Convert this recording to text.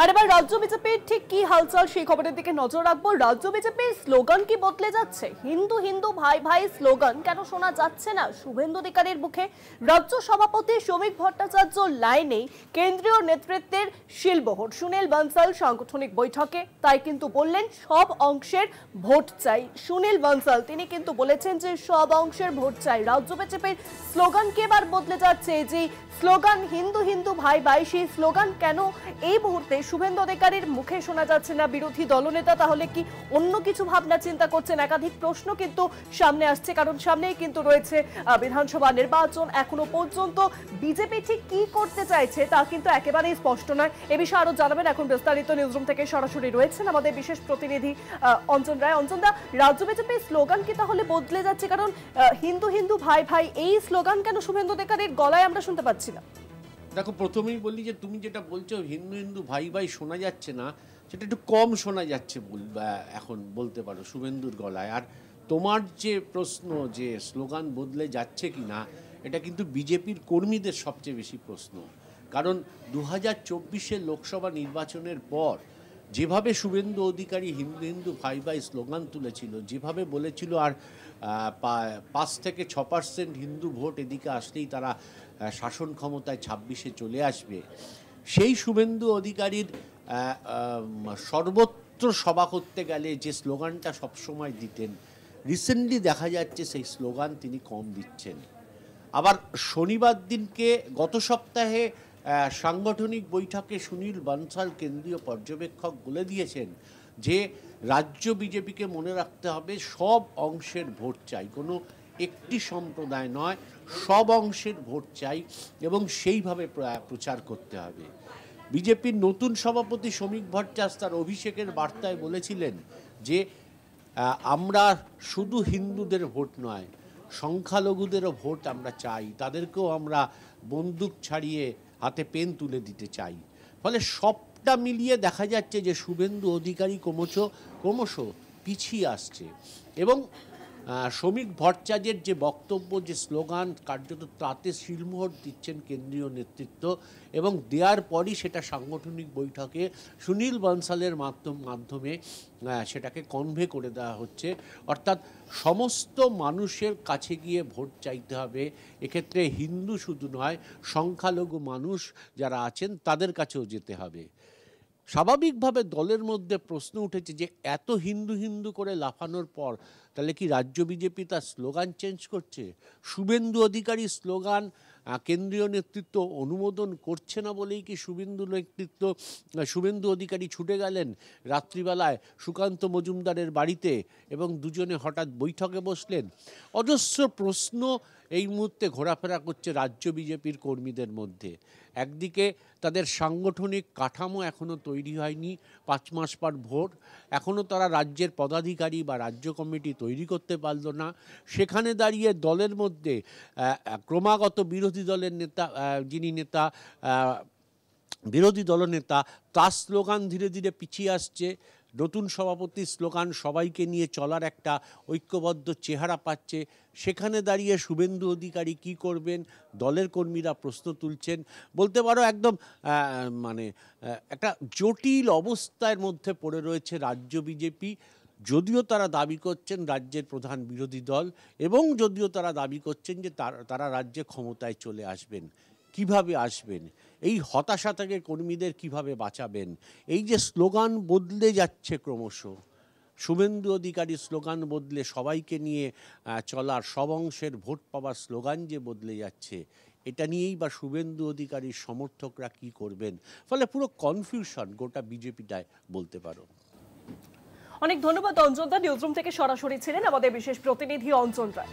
আর এবার রাজ্য বিজেপির ঠিক কি হালচাল সেই খবরের দিকে নজর রাখবো। রাজ্য বিজেপির স্লোগান কি বদলে যাচ্ছে? হিন্দু হিন্দু ভাই ভাই স্লোগান কেন শোনা যাচ্ছে না শুভেন্দু অধিকারীর মুখে? রাজ্য সভাপতি শ্রমিক ভট্টাচার্য লাইনে কেন্দ্রীয় নেতৃত্বের শিলবহর সুনীল বানসাল সাংগঠনিক বৈঠকে তাই কিন্তু বললেন সব অংশের ভোট চাই। সুনীল বানসাল তিনি কিন্তু বলেছেন যে সব অংশের ভোট চাই। রাজ্য বিজেপির স্লোগান কি এবার বদলে যাচ্ছে? যে স্লোগান হিন্দু হিন্দু ভাই ভাই, সেই স্লোগান কেন এই মুহূর্তে শুভেন্দু অধিকারীর মুখে শোনা যাচ্ছে না? বিরোধী দলনেতা তাহলে কি অন্য কিছু ভাবনা চিন্তা করছেন? একাধিক প্রশ্ন কিন্তু সামনে আসছে, কারণ সামনেই কিন্তু রয়েছে বিধানসভা নির্বাচন। এখনো পর্যন্ত বিজেপি ঠিক কি করতে চাইছে তা কিন্তু একেবারেই স্পষ্ট নয়। এ বিষয়ে আরো জানাবেন এখন বিস্তারিত নিউজরুম থেকে সরাসরি রয়েছেন আমাদের বিশেষ প্রতিনিধি অঞ্জন রায়। অঞ্জন দা, রাজ্য বিজেপির স্লোগান কি তাহলে বদলে যাচ্ছে? কারণ হিন্দু হিন্দু ভাই ভাই এই স্লোগান কেন শুভেন্দু অধিকারীর গলায় আমরা শুনতে পাচ্ছি না? দেখো, প্রথমেই বলি যে তুমি যেটা বলছো হিন্দু হিন্দু ভাই ভাই শোনা যাচ্ছে না, সেটা একটু কম শোনা যাচ্ছে এখন বলতে পারো শুভেন্দুর গলায়। আর তোমার যে প্রশ্ন যে স্লোগান বদলে যাচ্ছে কি না, এটা কিন্তু বিজেপির কর্মীদের সবচেয়ে বেশি প্রশ্ন। কারণ 2024 লোকসভা নির্বাচনের পর যেভাবে শুভেন্দু অধিকারী হিন্দু হিন্দু ভাই ভাই স্লোগান তুলেছিল, যেভাবে বলেছিল আর 5-6% হিন্দু ভোট এদিকে আসলেই তারা শাসন ক্ষমতায় 26-এ চলে আসবে, সেই শুভেন্দু অধিকারীর সর্বত্র সভা করতে গেলে যে স্লোগানটা সবসময় দিতেন, রিসেন্টলি দেখা যাচ্ছে সেই স্লোগান তিনি কম দিচ্ছেন। আবার শনিবার দিনকে গত সপ্তাহে সাংগঠনিক বৈঠকে সুনীল বানসাল কেন্দ্রীয় পর্যবেক্ষক বলে দিয়েছেন যে রাজ্য বিজেপিকে মনে রাখতে হবে সব অংশের ভোট চাই, কোনো একটি সম্প্রদায় নয়, সব অংশের ভোট চাই এবং সেইভাবে প্রচার করতে হবে। বিজেপির নতুন সভাপতি শ্রমিক ভট্টাচার্য তার অভিষেকের বার্তায় বলেছিলেন যে আমরা শুধু হিন্দুদের ভোট নয়, সংখ্যালঘুদেরও ভোট আমরা চাই, তাদেরকেও আমরা বন্দুক ছাড়িয়ে হাতে পেন তুলে দিতে চাই। ফলে সবটা মিলিয়ে দেখা যাচ্ছে যে শুভেন্দু অধিকারী ক্রমশ পিছিয়ে আসছে এবং শ্রমিক ভট্টাচার্যের যে বক্তব্য, যে স্লোগান, কার্যত তাতে শিলমোহর দিচ্ছেন কেন্দ্রীয় নেতৃত্ব এবং দেওয়ার পরই সেটা সাংগঠনিক বৈঠকে সুনীল বানসালের মাধ্যমে সেটাকে কনভে করে দেওয়া হচ্ছে। অর্থাৎ সমস্ত মানুষের কাছে গিয়ে ভোট চাইতে হবে, এক্ষেত্রে হিন্দু শুধু নয়, সংখ্যালঘু মানুষ যারা আছেন তাদের কাছেও যেতে হবে। স্বাভাবিকভাবে দলের মধ্যে প্রশ্ন উঠেছে যে এত হিন্দু হিন্দু করে লাফানোর পর তাহলে কি রাজ্য বিজেপি তার স্লোগান চেঞ্জ করছে? শুভেন্দু অধিকারী স্লোগান কেন্দ্রীয় নেতৃত্ব অনুমোদন করছে না বলেই কি শুভেন্দু অধিকারী ছুটে গেলেন রাত্রিবেলায় সুকান্ত মজুমদারের বাড়িতে এবং দুজনে হঠাৎ বৈঠকে বসলেন? অজস্র প্রশ্ন এই মুহূর্তে ঘোরাফেরা করছে রাজ্য বিজেপির কর্মীদের মধ্যে। একদিকে তাদের সাংগঠনিক কাঠামো এখনও তৈরি হয়নি, 5 মাস পর ভোট, এখনও তারা রাজ্যের পদাধিকারী বা রাজ্য কমিটি তৈরি করতে পারল না। সেখানে দাঁড়িয়ে দলের মধ্যে ক্রমাগত বিরোধী দলনেতা তার স্লোগান ধীরে ধীরে পিছিয়ে আসছে। নতুন সভাপতির স্লোগান সবাইকে নিয়ে চলার একটা ঐক্যবদ্ধ চেহারা পাচ্ছে। সেখানে দাঁড়িয়ে শুভেন্দু অধিকারী কী করবেন, দলের কর্মীরা প্রশ্ন তুলছেন। বলতে পারো একদম একটা জটিল অবস্থার মধ্যে পড়ে রয়েছে রাজ্য বিজেপি। যদিও তারা দাবি করছেন রাজ্যের প্রধান বিরোধী দল এবং যদিও তারা দাবি করছেন যে তারা রাজ্যে ক্ষমতায় চলে আসবেন, কিভাবে আসবেন, এই হতাশা থেকে কর্মীদের কিভাবে বাঁচাবেন? এই যে স্লোগান বদলে যাচ্ছে ক্রমশ, শুভেন্দু অধিকারী স্লোগান বদলে সবাইকে নিয়ে চলার, সব অংশের ভোট পাওয়ার স্লোগান যে বদলে যাচ্ছে, এটা নিয়েই বা শুভেন্দু অধিকারীর সমর্থকরা কি করবেন? ফলে পুরো কনফিউশন গোটা বিজেপিটায় বলতে পারো। অনেক ধন্যবাদ অঞ্জন দা, নিউজরুম থেকে সরাসরি ছিলেন আমাদের বিশেষ প্রতিনিধি অঞ্জন রায়।